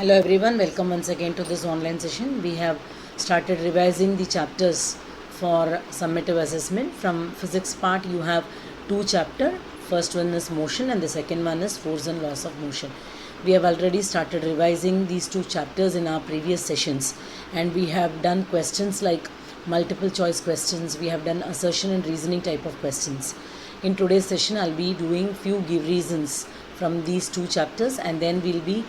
Hello everyone, welcome once again to this online session. We have started revising the chapters for summative assessment. From physics part you have two chapters. First one is motion and the second one is force and laws of motion. We have already started revising these two chapters in our previous sessions, and we have done questions like multiple choice questions. We have done assertion and reasoning type of questions. In today's session I'll be doing few give reasons from these two chapters, and then we'll be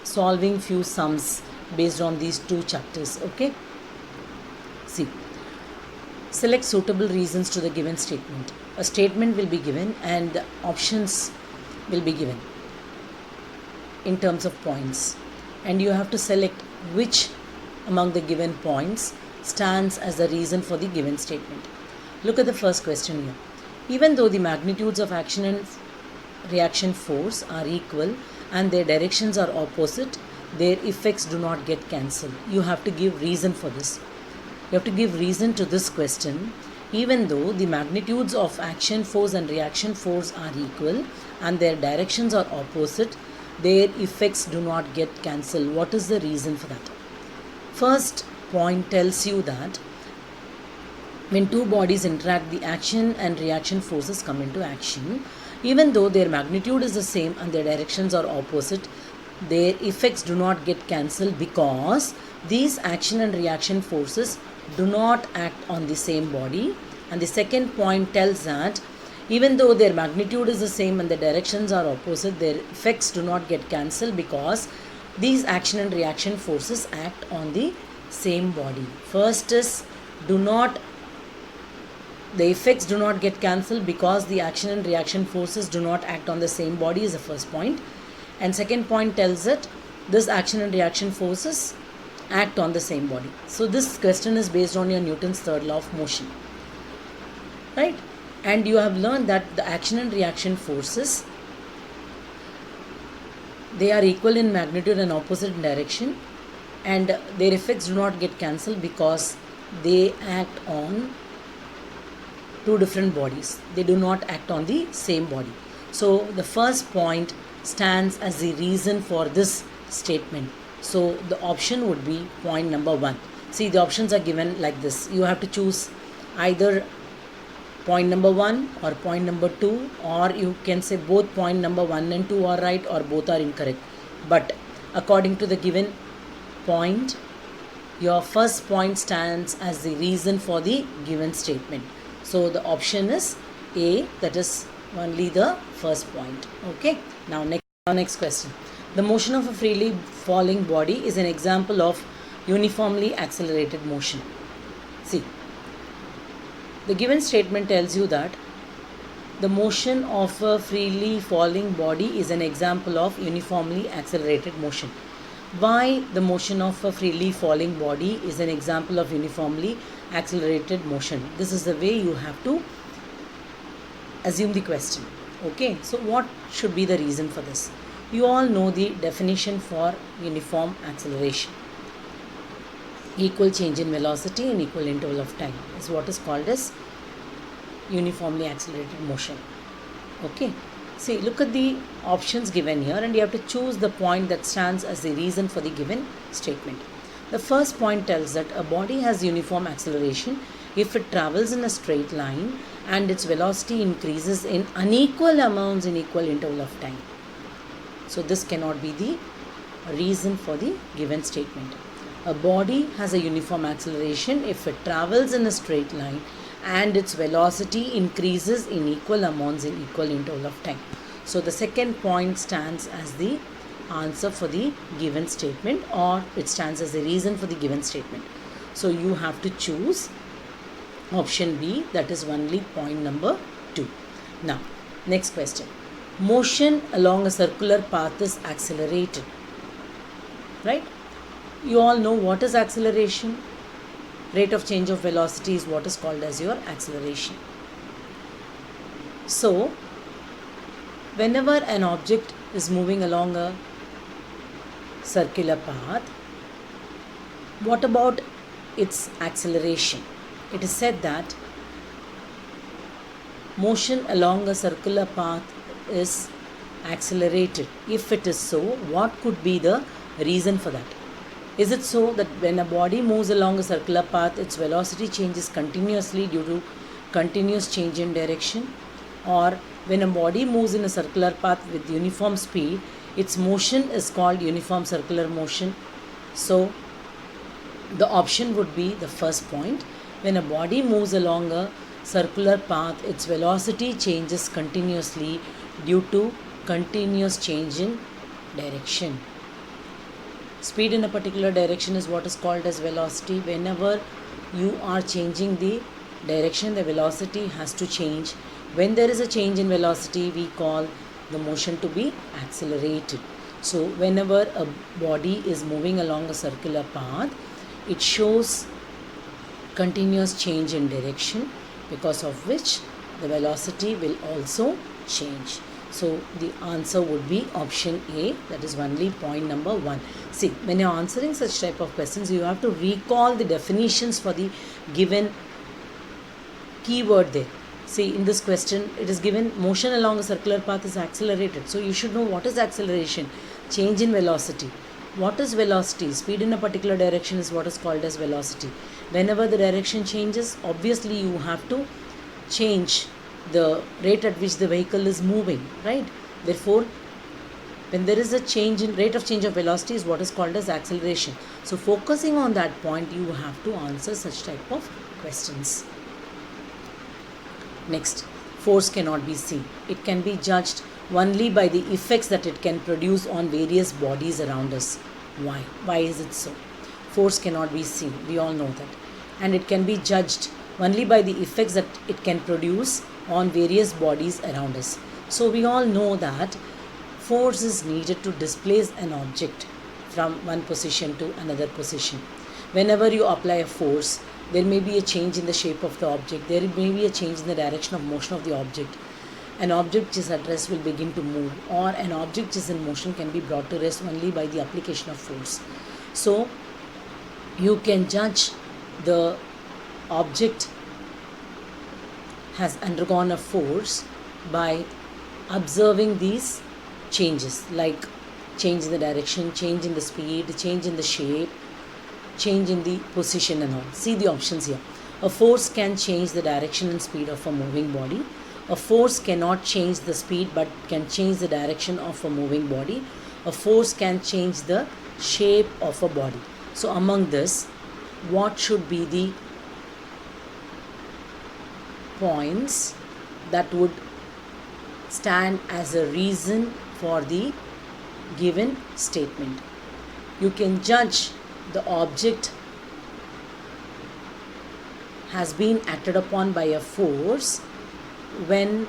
solving few sums based on these two chapters. Okay, see, select suitable reasons to the given statement. A statement will be given and the options will be given in terms of points, and you have to select which among the given points stands as the reason for the given statement. Look at the first question here. Even though the magnitudes of action and reaction force are equal and their directions are opposite, their effects do not get cancelled. You have to give reason for this. You have to give reason to this question. Even though the magnitudes of action force and reaction force are equal and their directions are opposite, their effects do not get cancelled. What is the reason for that? First point tells you that when two bodies interact, the action and reaction forces come into action. Even though their magnitude is the same and their directions are opposite, their effects do not get cancelled because these action and reaction forces do not act on the same body. And the second point tells that even though their magnitude is the same and the directions are opposite, their effects do not get cancelled because these action and reaction forces act on the same body. First is the effects do not get cancelled because the action and reaction forces do not act on the same body is the first point. And second point tells that this action and reaction forces act on the same body. So this question is based on your Newton's third law of motion, right? And you have learned that the action and reaction forces, they are equal in magnitude and opposite in direction, and their effects do not get cancelled because they act on two different bodies. They do not act on the same body. So the first point stands as the reason for this statement. So the option would be point number 1. See, the options are given like this. You have to choose either point number 1 or point number 2, or you can say both point number 1 and 2 are right or both are incorrect. But according to the given point, your first point stands as the reason for the given statement. So the option is A, that is only the first point. Okay. Now next question. The motion of a freely falling body is an example of uniformly accelerated motion. See, the given statement tells you that the motion of a freely falling body is an example of uniformly accelerated motion. Why the motion of a freely falling body is an example of uniformly accelerated motion? This is the way you have to assume the question. Okay, so what should be the reason for this? You all know the definition for uniform acceleration. Equal change in velocity in equal interval of time is what is called as uniformly accelerated motion. Okay. See, look at the options given here, and you have to choose the point that stands as the reason for the given statement. The first point tells that a body has uniform acceleration if it travels in a straight line and its velocity increases in unequal amounts in equal interval of time. So this cannot be the reason for the given statement. A body has a uniform acceleration if it travels in a straight line and its velocity increases in equal amounts in equal interval of time. So the second point stands as the answer for the given statement, or it stands as the reason for the given statement. So you have to choose option B, that is only point number 2. Now next question. Motion along a circular path is accelerated, right? You all know what is acceleration. Rate of change of velocity is what is called as your acceleration. So whenever an object is moving along a circular path, what about its acceleration? It is said that motion along a circular path is accelerated? If it is so, what could be the reason for that? Is it so that when a body moves along a circular path, its velocity changes continuously due to continuous change in direction? Or when a body moves in a circular path with uniform speed, its motion is called uniform circular motion? So, the option would be the first point. When a body moves along a circular path, its velocity changes continuously due to continuous change in direction. Speed in a particular direction is what is called as velocity. Whenever you are changing the direction, the velocity has to change. When there is a change in velocity, we call the motion to be accelerated. So whenever a body is moving along a circular path, it shows continuous change in direction, because of which the velocity will also change. So the answer would be option A, that is only point number 1. See, when you are answering such type of questions, you have to recall the definitions for the given keyword there. See, in this question, it is given motion along a circular path is accelerated. So you should know what is acceleration, change in velocity. What is velocity? Speed in a particular direction is what is called as velocity. Whenever the direction changes, obviously you have to change the rate at which the vehicle is moving, right? Therefore, when there is a change in rate of change of velocity is what is called as acceleration. So focusing on that point, you have to answer such type of questions. Next, force cannot be seen. It can be judged only by the effects that it can produce on various bodies around us. Why? Why is it so? Force cannot be seen. We all know that. And it can be judged only by the effects that it can produce on various bodies around us. So we all know that force is needed to displace an object from one position to another position. Whenever you apply a force, there may be a change in the shape of the object. There may be a change in the direction of motion of the object. An object which is at rest will begin to move, or an object which is in motion can be brought to rest only by the application of force. So, you can judge the object has undergone a force by observing these changes, like change in the direction, change in the speed, change in the shape, change in the position and all. See the options here. A force can change the direction and speed of a moving body. A force cannot change the speed but can change the direction of a moving body. A force can change the shape of a body. So among this, what should be the points that would stand as a reason for the given statement? You can judge the object has been acted upon by a force when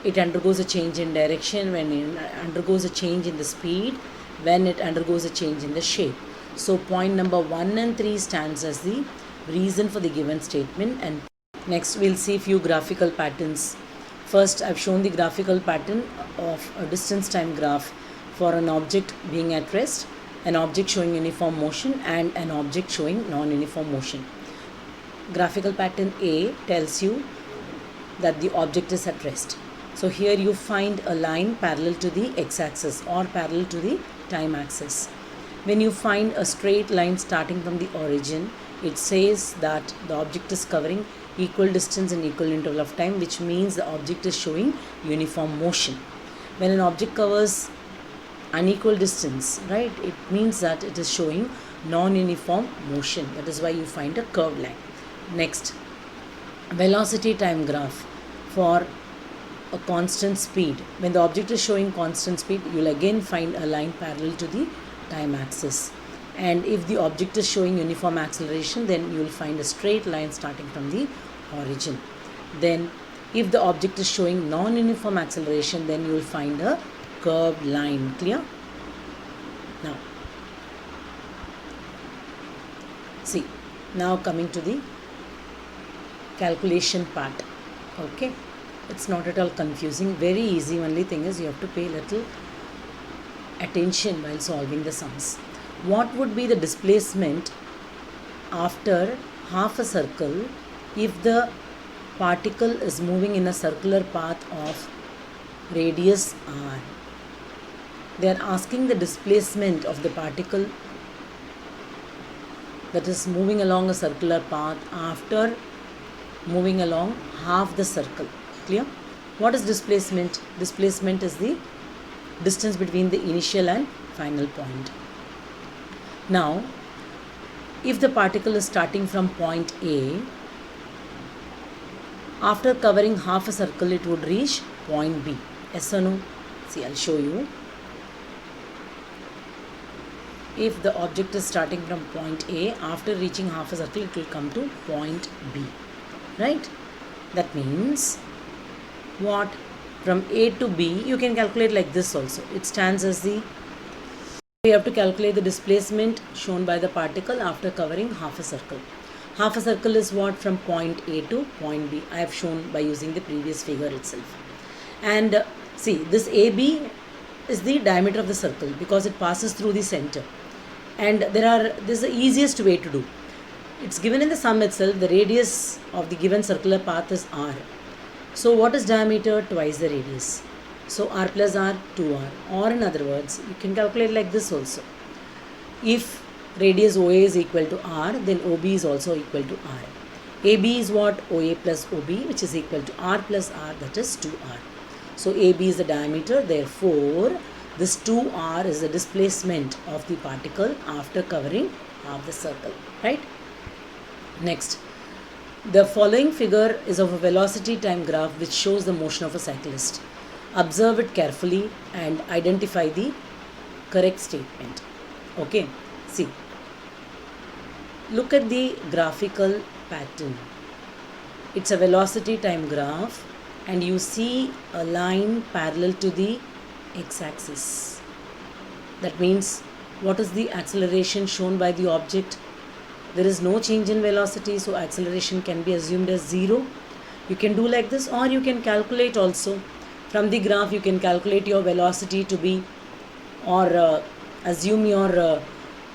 it undergoes a change in direction, when it undergoes a change in the speed, when it undergoes a change in the shape. So point number 1 and 3 stands as the reason for the given statement. And next we'll see few graphical patterns. First, I've shown the graphical pattern of a distance time graph for an object being at rest, an object showing uniform motion, and an object showing non-uniform motion. Graphical pattern A tells you that the object is at rest. So here you find a line parallel to the x-axis or parallel to the time axis. When you find a straight line starting from the origin, it says that the object is covering equal distance in equal interval of time, which means the object is showing uniform motion. When an object covers unequal distance, right, it means that it is showing non-uniform motion. That is why you find a curved line. Next, velocity time graph for a constant speed. When the object is showing constant speed, you will again find a line parallel to the time axis. And if the object is showing uniform acceleration, then you will find a straight line starting from the origin. Then if the object is showing non-uniform acceleration, then you will find a curved line. Clear? Now, see, now coming to the calculation part. Okay, it's not at all confusing, very easy. Only thing is you have to pay little attention while solving the sums. What would be the displacement after half a circle if the particle is moving in a circular path of radius r? They are asking the displacement of the particle that is moving along a circular path after moving along half the circle. Clear? What is displacement? Displacement is the distance between the initial and final point. Now, if the particle is starting from point A, after covering half a circle, it would reach point B. Yes or no? See, I'll show you. If the object is starting from point A, after reaching half a circle, it will come to point B. Right? That means what? From A to B, you can calculate like this also. It stands as the, we have to calculate the displacement shown by the particle after covering half a circle. Half a circle is what? From point A to point B. I have shown by using the previous figure itself. And see, this AB is the diameter of the circle because it passes through the center. And this is the easiest way to do. It's given in the sum itself. The radius of the given circular path is r. So what is diameter? Twice the radius. So r plus r, 2r. Or in other words, you can calculate like this also. If radius OA is equal to r, then OB is also equal to r. AB is what? OA plus OB, which is equal to r plus r, that is 2r. So AB is the diameter, therefore this 2r is the displacement of the particle after covering half the circle, right? Next, the following figure is of a velocity time graph which shows the motion of a cyclist. Observe it carefully and identify the correct statement. Okay, see, look at the graphical pattern. It's a velocity time graph and you see a line parallel to the x-axis. That means what is the acceleration shown by the object? There is no change in velocity, so acceleration can be assumed as 0. You can do like this, or you can calculate also. From the graph you can calculate your velocity to be, or assume your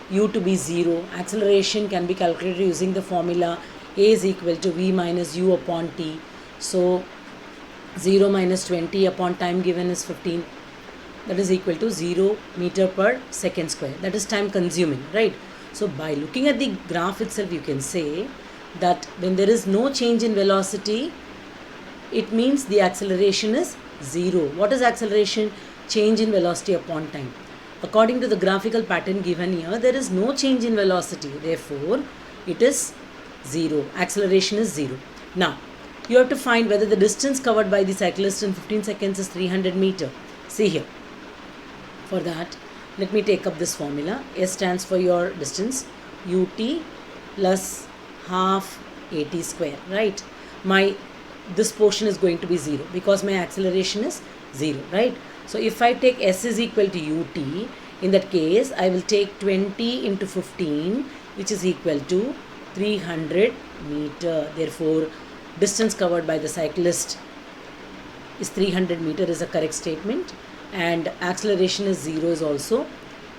u to be 0. Acceleration can be calculated using the formula a is equal to v minus u upon t. So 0 minus 20 upon time given is 15. That is equal to 0 meter per second square. That is time consuming, right? So by looking at the graph itself, you can say that when there is no change in velocity, it means the acceleration is 0. What is acceleration? Change in velocity upon time. According to the graphical pattern given here, there is no change in velocity. Therefore, it is 0. Acceleration is 0. Now, you have to find whether the distance covered by the cyclist in 15 seconds is 300 meter. See here. For that, let me take up this formula. S stands for your distance, ut plus half at square, right? This portion is going to be 0 because my acceleration is 0, right? So if I take S is equal to ut, in that case I will take 20 into 15, which is equal to 300 meter. Therefore, distance covered by the cyclist is 300 meter is a correct statement, and acceleration is 0 is also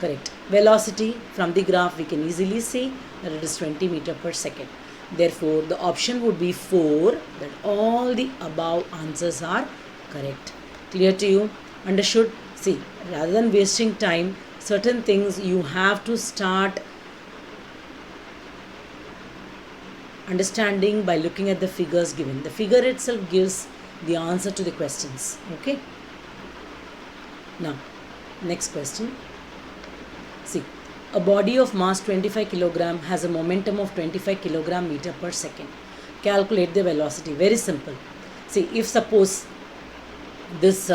correct. Velocity from the graph we can easily see that it is 20 meter per second. Therefore, the option would be 4, that all the above answers are correct. Clear to you? Understood? See, rather than wasting time, certain things you have to start understanding by looking at the figures given. The figure itself gives the answer to the questions. Okay? Now, next question. See, a body of mass 25 kg has a momentum of 25 kg meter per second. Calculate the velocity. Very simple. See, if suppose this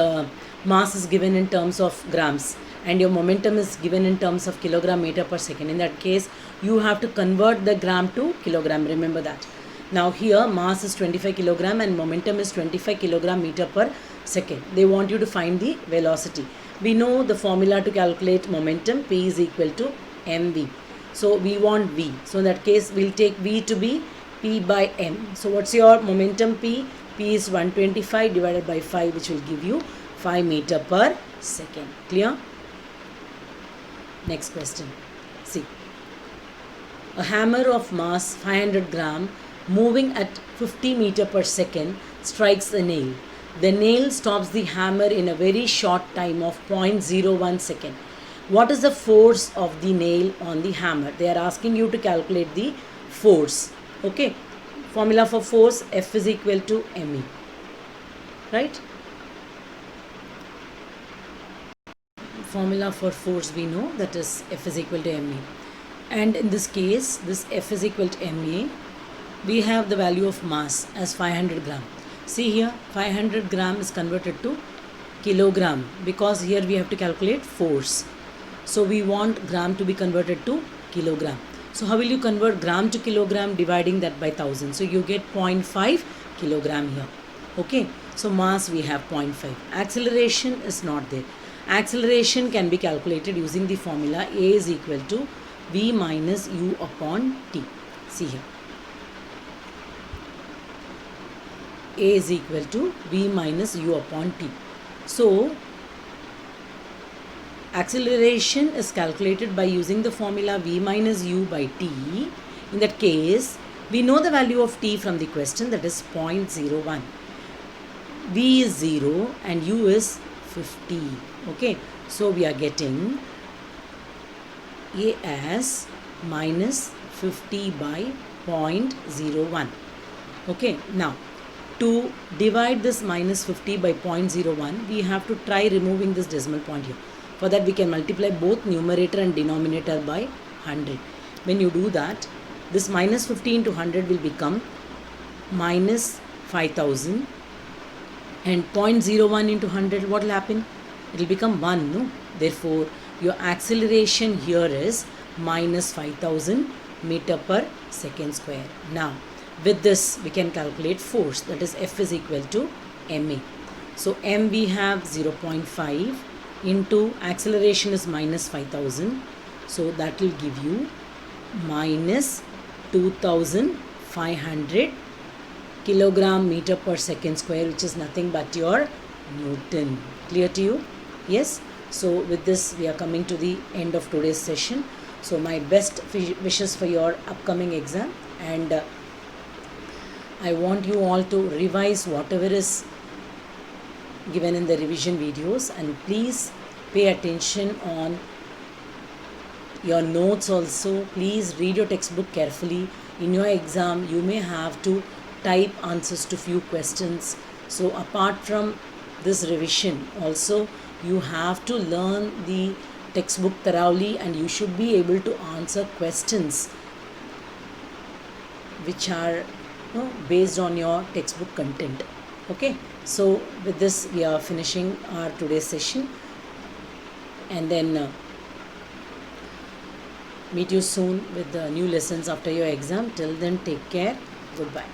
mass is given in terms of grams and your momentum is given in terms of kilogram meter per second, in that case you have to convert the gram to kilogram. Remember that. Now here mass is 25 kg and momentum is 25 kg meter per second. They want you to find the velocity. We know the formula to calculate momentum, P is equal to mv. So we want v. So in that case we'll take v to be P by m. So what's your momentum P? P is 125 divided by 5, which will give you 5 meter per second. Clear? Next question. See, a hammer of mass 500 gram moving at 50 meter per second strikes a nail. The nail stops the hammer in a very short time of 0.01 second. What is the force of the nail on the hammer? They are asking you to calculate the force. Okay. Formula for force, F is equal to ME. Right? Formula for force we know, that is F is equal to ME. And in this case, this F is equal to ME, we have the value of mass as 500 gram. See here, 500 gram is converted to kilogram, because here we have to calculate force. So we want gram to be converted to kilogram. So how will you convert gram to kilogram? Dividing that by 1000. So you get 0.5 kilogram here. Okay. So mass we have 0.5. Acceleration is not there. Acceleration can be calculated using the formula A is equal to V minus U upon T. See here. A is equal to V minus U upon T. So acceleration is calculated by using the formula V minus U by T. In that case, we know the value of T from the question, that is 0.01. V is 0 and U is 50. Okay, so we are getting A as minus 50 by 0.01. Okay, now to divide this minus 50 by 0.01, we have to try removing this decimal point here. For that, we can multiply both numerator and denominator by 100. When you do that, this minus 50 into 100 will become minus 5000. And 0.01 into 100, what will happen? It will become 1, no? Therefore, your acceleration here is minus 5000 meter per second square. Now, with this, we can calculate force, that is F is equal to MA. So, M we have 0.5 into acceleration is minus 5000. So, that will give you minus 2500 kilogram meter per second square, which is nothing but your Newton. Clear to you? Yes. So with this, we are coming to the end of today's session. So my best wishes for your upcoming exam, and I want you all to revise whatever is given in the revision videos, and please pay attention on your notes also. Please read your textbook carefully. In your exam, you may have to type answers to few questions. So apart from this revision, also you have to learn the textbook thoroughly, and you should be able to answer questions which are based on your textbook content. Okay, so with this we are finishing our today's session, and then meet you soon with the new lessons after your exam. Till then, take care. Goodbye.